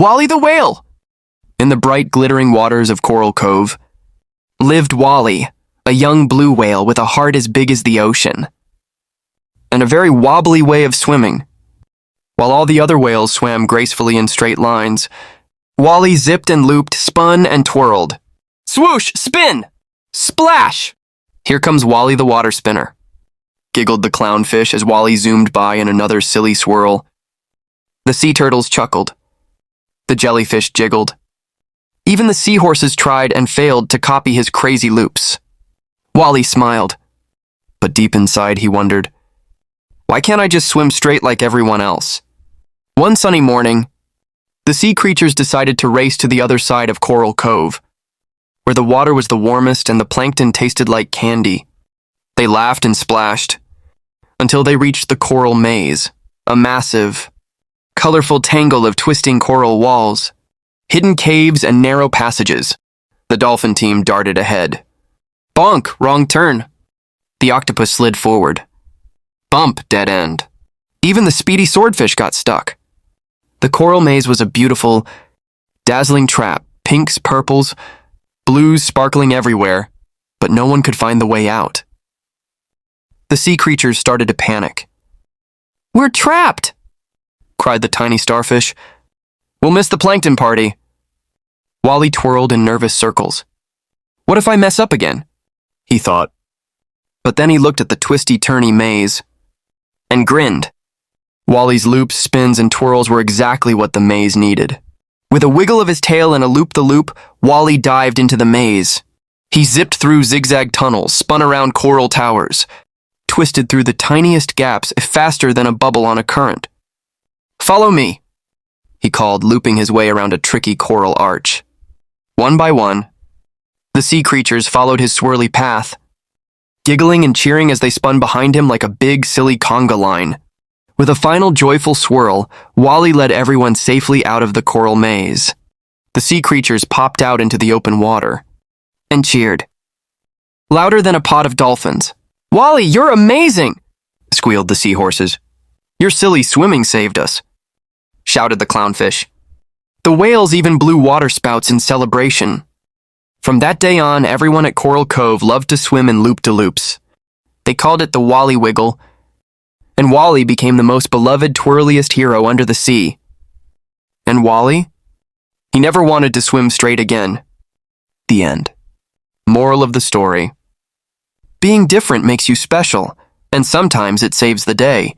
Wally the Whale! In the bright, glittering waters of Coral Cove lived Wally, a young blue whale with a heart as big as the ocean, and a very wobbly way of swimming. While all the other whales swam gracefully in straight lines, Wally zipped and looped, spun and twirled. Swoosh! Spin! Splash! Here comes Wally the water spinner, giggled the clownfish as Wally zoomed by in another silly swirl. The sea turtles chuckled. The jellyfish jiggled. Even the seahorses tried and failed to copy his crazy loops. Wally smiled, but deep inside he wondered, why can't I just swim straight like everyone else? One sunny morning, the sea creatures decided to race to the other side of Coral Cove, where the water was the warmest and the plankton tasted like candy. They laughed and splashed until they reached the coral maze, a massive, colorful tangle of twisting coral walls, hidden caves and narrow passages. The dolphin team darted ahead. Bonk, wrong turn. The octopus slid forward. Bump, dead end. Even the speedy swordfish got stuck. The coral maze was a beautiful, dazzling trap, pinks, purples, blues sparkling everywhere, but no one could find the way out. The sea creatures started to panic. We're trapped, cried the tiny starfish. We'll miss the plankton party. Wally twirled in nervous circles. What if I mess up again? He thought. But then he looked at the twisty-turny maze and grinned. Wally's loops, spins, and twirls were exactly what the maze needed. With a wiggle of his tail and a loop-the-loop, Wally dived into the maze. He zipped through zigzag tunnels, spun around coral towers, twisted through the tiniest gaps faster than a bubble on a current. Follow me, he called, looping his way around a tricky coral arch. One by one, the sea creatures followed his swirly path, giggling and cheering as they spun behind him like a big, silly conga line. With a final joyful swirl, Wally led everyone safely out of the coral maze. The sea creatures popped out into the open water and cheered, louder than a pod of dolphins. Wally, you're amazing, squealed the seahorses. Your silly swimming saved us, shouted the clownfish. The whales even blew water spouts in celebration. From that day on, everyone at Coral Cove loved to swim in loop-de-loops. They called it the Wally Wiggle, and Wally became the most beloved, twirliest hero under the sea. And Wally? He never wanted to swim straight again. The end. Moral of the story. Being different makes you special, and sometimes it saves the day.